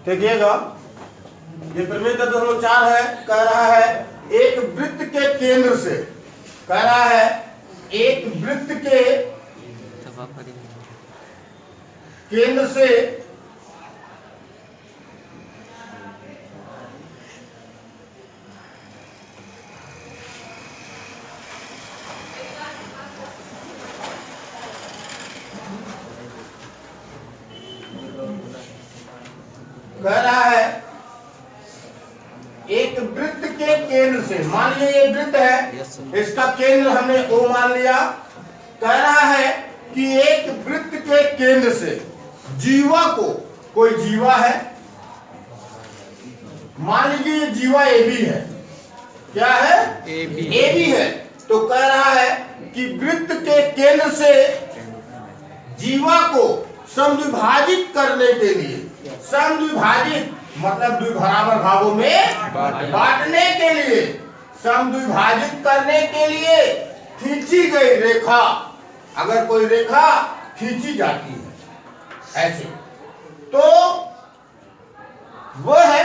देखिएगा, ये प्रमेय तत्व नंबर 4 है। कह रहा है एक वृत्त के केंद्र से, कह रहा है एक वृत्त के केंद्र से कह रहा है एक वृत्त के केंद्र से, मान लीजिए ये वृत्त है, इसका केंद्र हमने O मान लिया। कह रहा है कि एक वृत्त के केंद्र से जीवा को, कोई जीवा है, मान लीजिए ये जीवा AB है। क्या है? AB है। तो कह रहा है कि वृत्त के केंद्र से जीवा को समद्विभाजित करने के लिए, समद्विभाजित मतलब द्वि बराबर भागों में बांटने के लिए, समद्विभाजित करने के लिए खींची गई रेखा, अगर कोई रेखा खींची जाती है ऐसे, तो वह है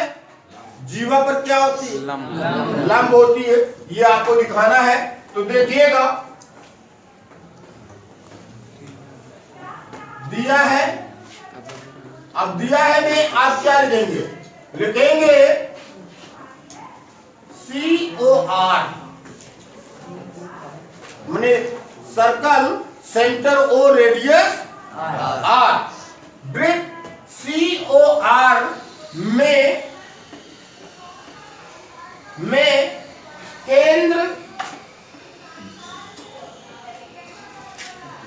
जीवा पर क्या होती है? लंब होती है। ये आपको दिखाना है। तो देखिएगा, दिया है, अब दिया है में आप क्या लिखेंगे? लिखेंगे COR, माने circle, centre O, radius R। वृत्त COR में केंद्र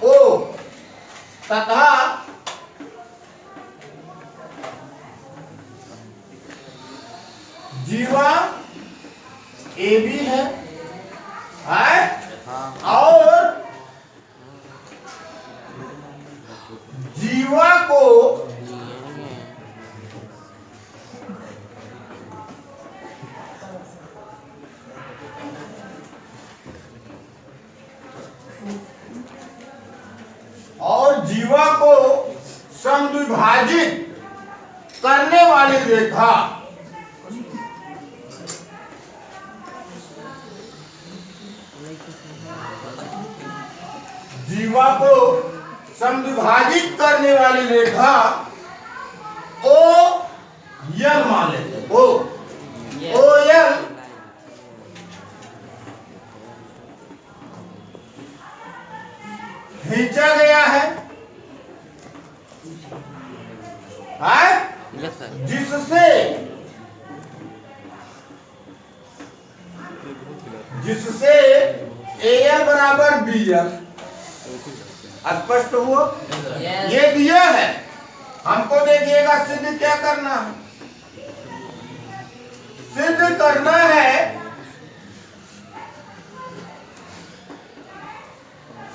O तथा जीवा AB है, और जीवा को समद्विभाजित करने वाली रेखा जीवा को समद्विभाजित करने वाली रेखा OL मान लेते हैं। OL खींचा गया है, जिससे AL बराबर BL। स्पष्ट हुआ? ये दिया है हमको। देखिएगा सिद्ध क्या करना है, सिद्ध करना है,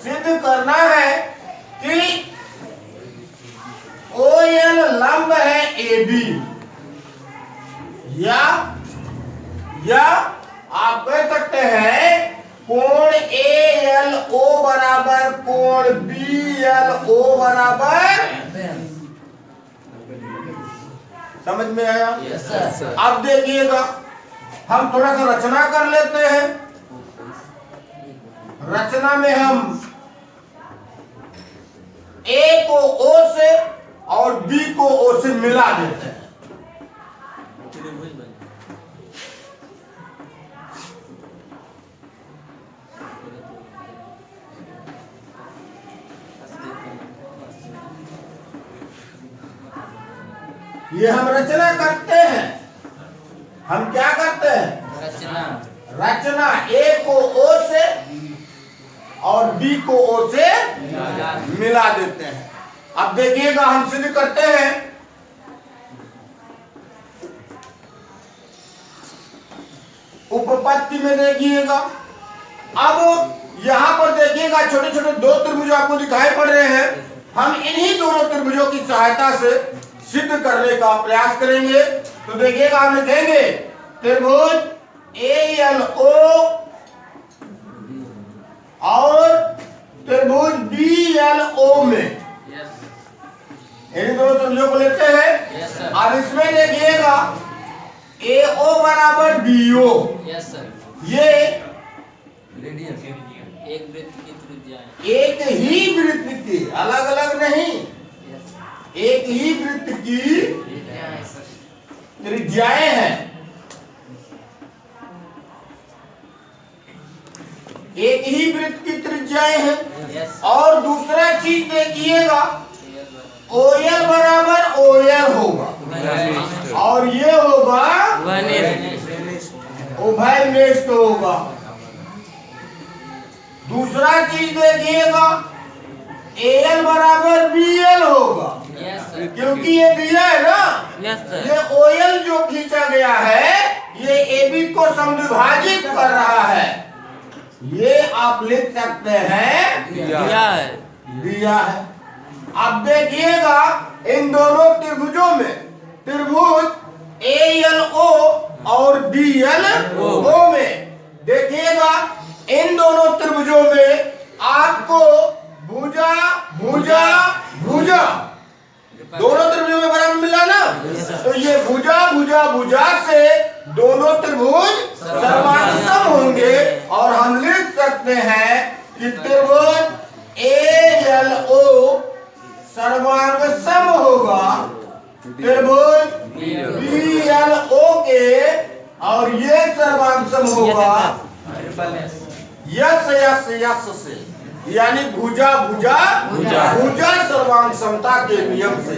सिद्ध करना है कि OL लंब है AB, या आप कह सकते हैं कोण ALO बराबर कोण BLO बराबर। समझ में आया? Yes sir. अब देखिएगा, हम थोड़ा सा रचना कर लेते हैं। रचना में हम A को O से और B को O से मिला देते हैं। ये हम रचना करते हैं। हम क्या करते हैं? रचना A को O से और B को O से मिला देते हैं। अब देखिएगा, हम सिद्ध करते हैं। उपपत्ति में देखिएगा, अब यहां पर देखिएगा छोटे छोटे दो त्रिभुज आपको दिखाई पड़ रहे हैं। हम इन्हीं दोनों त्रिभुजों की सहायता से सिद्ध करने का प्रयास करेंगे। तो देखिएगा, हम लिखेंगे त्रिभुज ALO और त्रिभुज BLO में, इन दोनों त्रिभुजों को लेते हैं। अब इसमें देखिएगा AO बराबर BO, यस सर। ये एक वृत्त की त्रिज्याएं। एक ही वृत्त की, अलग अलग नहीं, एक ही वृत्त की त्रिज्याएं हैं। एक ही वृत्त की त्रिज्याएं हैं। यस। और दूसरा चीज देखिएगा OL बराबर OL होगा और ये होगा उभयनिष्ठ होगा। दूसरा चीज देखिएगा AL बराबर BL होगा, यस सर। क्योंकि ये दिया है ना, यस सर। ये OL जो खींचा गया है ये AB को समद्विभाजित कर रहा है। ये आप लिख सकते हैं दिया है। अब देखिएगा इन दोनों त्रिभुजों में, त्रिभुज ALO और BLO में देखिएगा इन दोनों त्रिभुजों में आपको भुजा भुजा भुजा दोनों त्रिभुजों में बराबर मिला ना, तो ये भुजा भुजा भुजा से दोनों त्रिभुज सर्वांगसम होंगे और हम लिख सकते हैं कि त्रिभुज ALO सर्वांगसम होगा त्रिभुज BLO के, और ये सर्वांगसम होगा यस यस यस से, यानी भुजा भुजा भुजा सर्वांगसमता के नियम से।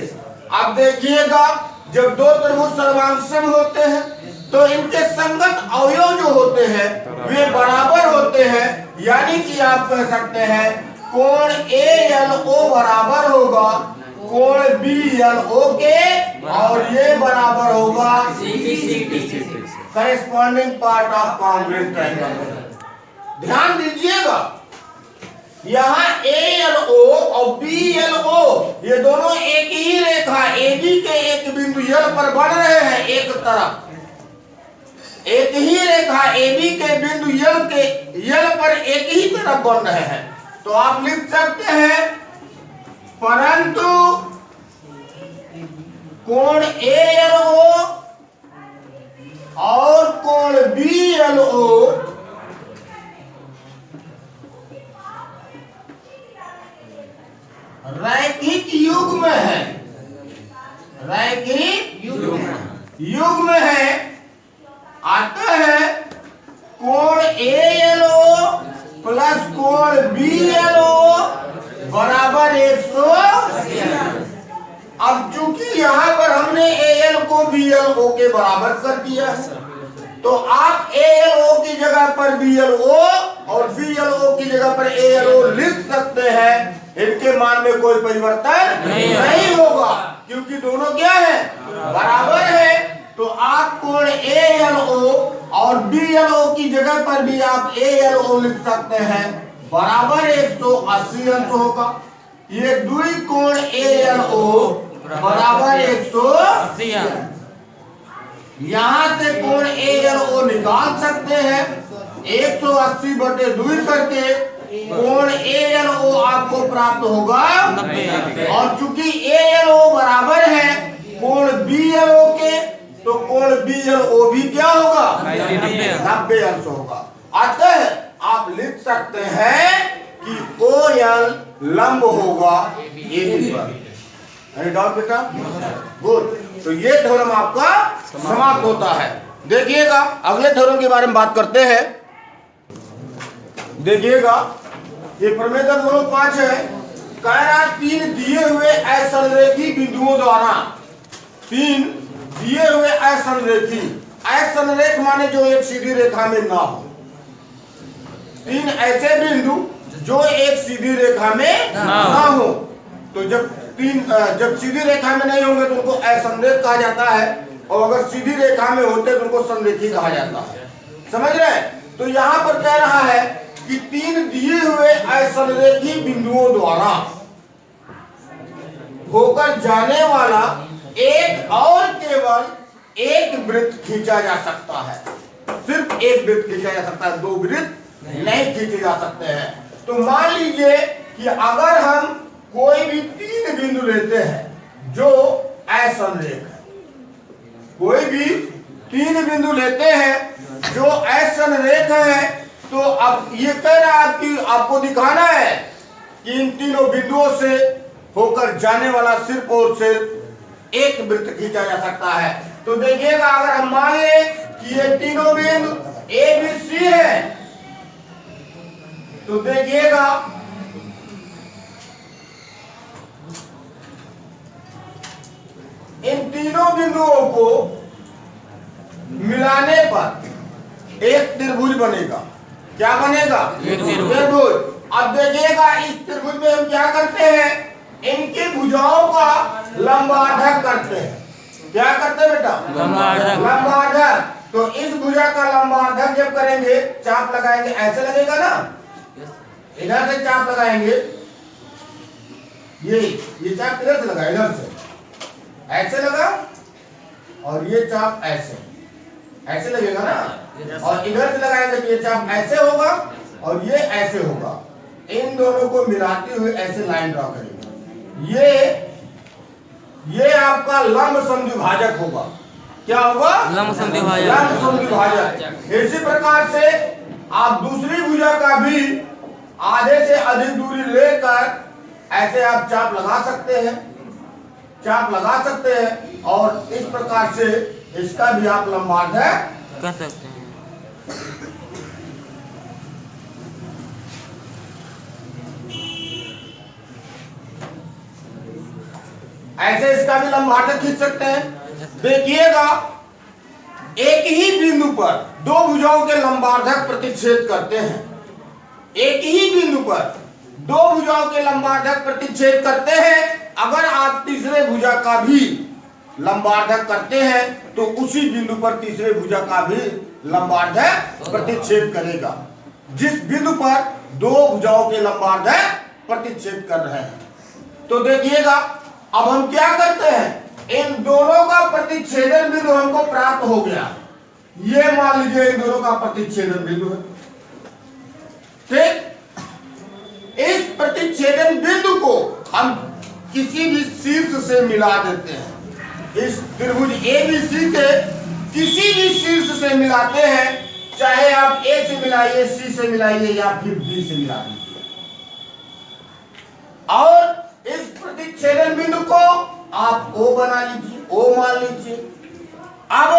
अब देखिएगा जब दो त्रिभुज सर्वांगसम होते हैं तो इनके संगत अवयव जो होते हैं वे बराबर होते हैं, यानी कि आप कह सकते हैं कोण ALO बराबर होगा कोण BLO के, और ये बराबर होगा corresponding part of congruent triangle. ध्यान दीजिएगा यहाँ ALO और BLO ये दोनों एक ही रेखा AB के एक बिंदु L पर बन रहे हैं। एक तरफ एक ही रेखा AB के बिंदु L पर एक ही तरफ बन रहे हैं, तो आप लिख सकते हैं परंतु कोण ALO और कोण BLO रैखिक युग्म है, रैखिक युग्म है। आता है कोण ALO प्लस कोण BLO बराबर 180। अब चूंकि यहाँ पर हमने AL को BLO के बराबर कर दिया है, तो आप ALO की जगह पर BLO और BLO की जगह पर ALO लिख सकते हैं। इनके मान में कोई परिवर्तन नहीं होगा क्योंकि दोनों क्या है, बराबर है। तो आप कोण ALO और BLO की जगह पर भी आप ALO लिख सकते हैं, बराबर 180 अंश होगा। ये दुई कोण ALO बराबर 180। यहाँ से कोण ALO निकाल सकते हैं 180 बटे 2 करके कोण ALO आपको प्राप्त होगा 90। और चूंकि ALO बराबर है कोण BLO के, तो कोण BLO भी क्या होगा, 90 अंश होगा। अतः आप लिख सकते हैं कि OL लंब होगा AB पर। एनी डाउट बेटा? गुड। तो ये थ्योरम आपका समाप्त होता है। देखिएगा अगले थ्योरम के बारे में बात करते हैं। देखिएगा ये प्रमेय का दोनों 5 है। कह रहा 3 दिए हुए असंरेखी बिंदुओं द्वारा, 3 दिए हुए असंरेखी, असंरेख माने जो एक सीधी रेखा में ना हो, 3 ऐसे बिंदु जो एक सीधी रेखा में ना हो। तो जब सीधी रेखा में नहीं होंगे तो उनको असंरेख कहा जाता है, और अगर सीधी रेखा में होते तो उनको संरेखी कहा जाता है। समझ रहे? तो यहाँ पर कह रहा है कि 3 दिए हुए असंरेखी बिंदुओं द्वारा होकर जाने वाला एक और केवल एक वृत्त खींचा जा सकता है। सिर्फ एक वृत्त खींचा जा सकता है, 2 वृत्त नहीं खींचे जा सकते हैं। तो मान लीजिए कि अगर हम कोई भी 3 बिंदु लेते हैं जो असंरेख है, कोई भी 3 बिंदु लेते हैं जो असंरेख है, तो अब ये कह रहा है कि आपको दिखाना है कि इन तीनों बिंदुओं से होकर जाने वाला सिर्फ और सिर्फ एक वृत्त खींचा जा सकता है। तो देखिएगा, अगर हम मान लें कि ये तीनों बिंदु ए बी सी है, तो देखिएगा इन तीनों बिंदुओं को मिलाने पर एक त्रिभुज बनेगा। क्या बनेगा? एक त्रिभुज। त्रिभुज। अब देखिएगा, इस त्रिभुज में हम क्या करते हैं, इनकी भुजाओं का लंबार्धक करते हैं। क्या करते हैं बेटा? लंबार्धक। लंबार्धक। तो इस भुजा का लंबार्धक जब करेंगे, चाप लगाएंगे, ऐसे लगेगा ना, इधर से चाप लगाएंगे, ये चाप किधर से लगा? इधर से ऐसे लगा, और ये चाप ऐसे लगेगा ना, और इधर से लगाएंगे तो ये चाप ऐसे होगा और ये ऐसे होगा। इन दोनों को मिलाते हुए ऐसे लाइन ड्रॉ करेंगे। ये आपका लंब समद्विभाजक होगा। क्या होगा? लंब समद्विभाजक। लंब समद्विभाजक। इसी प्रकार से आप दूसरी भुजा का भी आधे से अधिक दूरी लेकर ऐसे आप चाप लगा सकते हैं, और इस प्रकार से इसका भी आप लंबार्धक कर सकते हैं। ऐसे इसका भी लंबार्धक खींच सकते हैं। देखिएगा, एक ही बिंदु पर दो भुजाओं के लंबार्धक प्रतिच्छेद करते हैं। एक ही बिंदु पर दो भुजाओं के लंबार्धक प्रतिच्छेद करते हैं। अगर आप तीसरे भुजा का भी लंबार्धक करते हैं तो उसी बिंदु पर तीसरे भुजा का भी लंबार्धक प्रतिच्छेद करेगा, जिस बिंदु पर दो भुजाओं के लंबार्धक प्रतिच्छेद कर रहे हैं। तो देखिएगा, अब हम क्या करते हैं, इन दोनों का प्रतिच्छेदन बिंदु हमको प्राप्त हो गया। ये मान लीजिए इन दोनों का प्रतिच्छेदन बिंदु है। ठीक, इस प्रतिच्छेदन बिंदु को हम किसी भी शीर्ष से मिला देते हैं। इस त्रिभुज एबीसी के किसी भी शीर्ष से मिलाते हैं, चाहे आप ए से मिलाइए, सी से मिलाइए, या फिर बी से मिला दीजिए, और इस प्रतिच्छेदन बिंदु को आप ओ बना लीजिए, ओ मान लीजिए। अब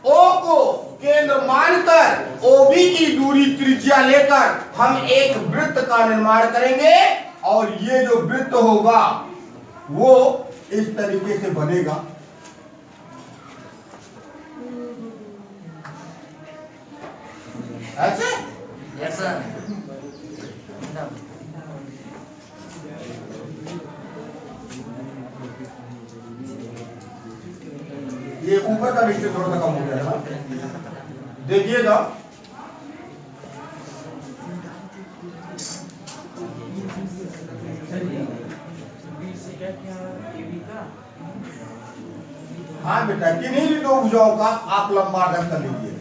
ओ को केंद्र मानकर ओबी की दूरी त्रिज्या लेकर हम एक वृत्त का निर्माण करेंगे, और ये जो वृत्त होगा वो इस तरीके से बनेगा। ऐसे ये ऊपर का डिस्टेंस थोड़ा सा कम हो गया है। देखिएगा, हाँ बेटा, किन्हीं भी दो भुजाओं का आप लंबार्धक कर लीजिए।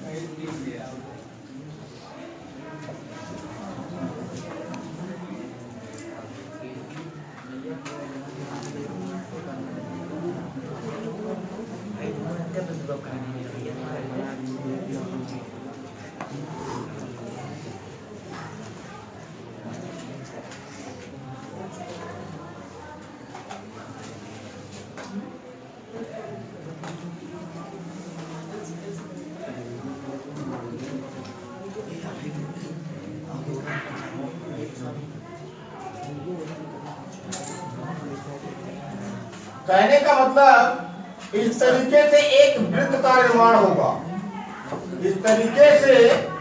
कहने का मतलब, इस तरीके से एक वृत्त का निर्माण होगा। इस तरीके से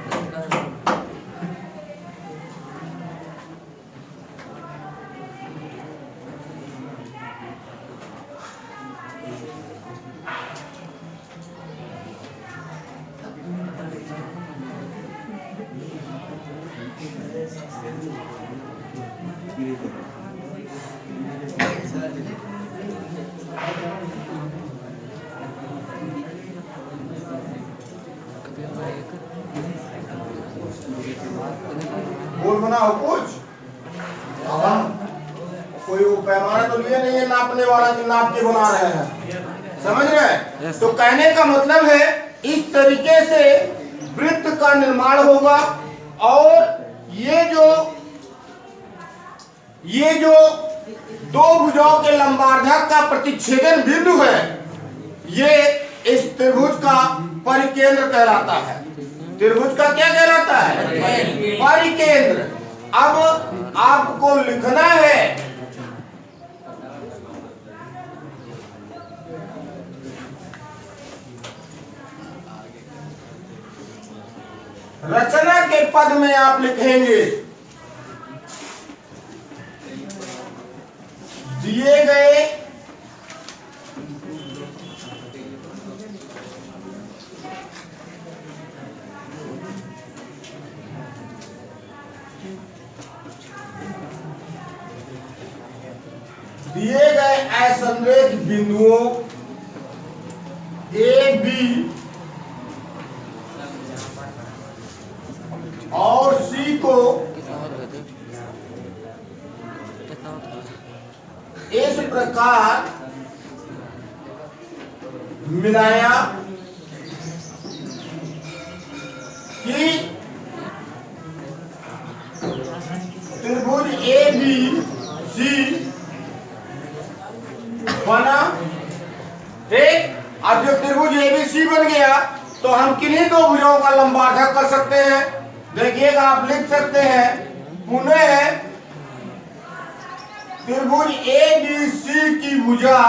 गोल बनाओ कुछ। अब हम कोई पैमाना तो लिए नहीं है नापने वाला कि नाप के बना रहे हैं। समझ रहे हैं? तो कहने का मतलब है इस तरीके से वृत्त का निर्माण होगा और ये जो दो भुजाओं के लंबार्धक का प्रतिच्छेदन बिंदु है, ये इस त्रिभुज का परिकेंद्र कहलाता है। त्रिभुज का क्या कहलाता है? परिकेंद्र। अब आपको लिखना है रचना के पद में आप लिखेंगे दिए गए असंरेख बिंदुओं ए बी और सी को इस प्रकार मिलाया कि त्रिभुज ए बी सी बना। ठीक, अब जब त्रिभुज ए बी सी बन गया तो हम किन्हीं दो भुजाओं का लंबार्धक कर सकते हैं। देखिएगा, आप लिख सकते हैं पुनः त्रिभुज ए बी सी की भुजा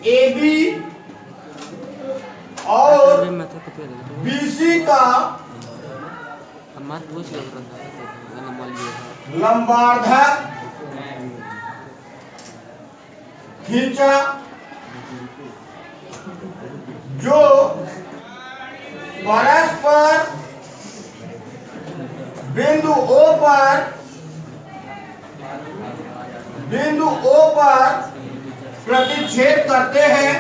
ए बी और बीसी का लंबार्धक खींचा, जो परस्पर बिंदु O पर प्रतिच्छेद करते हैं।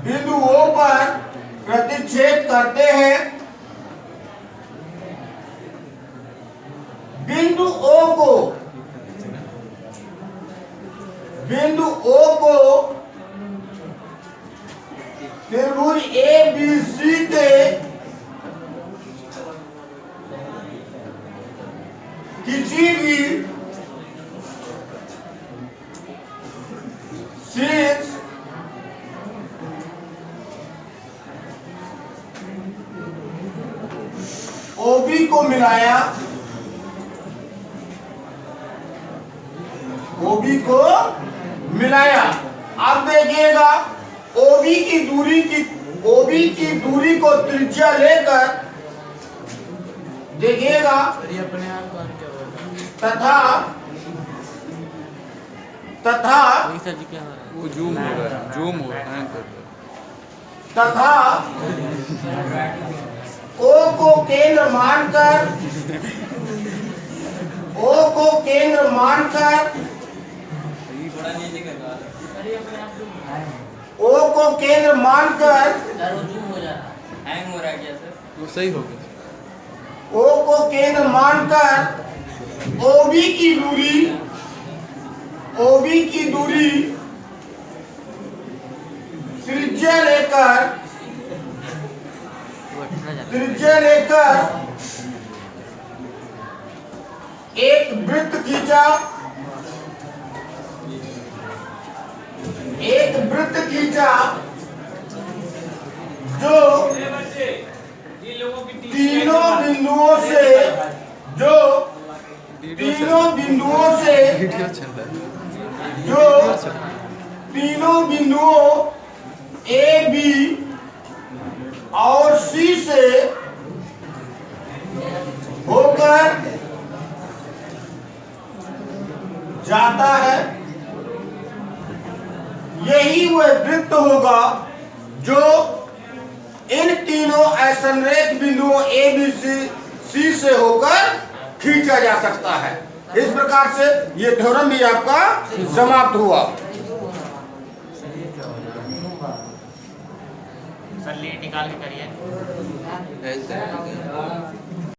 बिंदु O पर प्रतिच्छेद करते हैं। बिंदु O को त्रिभुज ए बी सी के किसी भी शीर्ष OB को मिलाया, OB को मिलाया। अब देखिएगा, OB की दूरी को त्रिज्या लेकर देखिएगा तथा वो जूम हो रहा है तथा O को केंद्र मानकर वो सही हो गया। O को केंद्र मानकर OB की दूरी त्रिज्या लेकर एक वृत्त खींचा, जो तीनों बिंदुओं ए बी और सी से होकर जाता है। यही वह वृत्त होगा जो इन तीनों असंरेख बिंदुओं ए बी सी से होकर खींचा जा सकता है। इस प्रकार से ये थ्योरम भी आपका समाप्त हुआ। सर निकाल के करिए।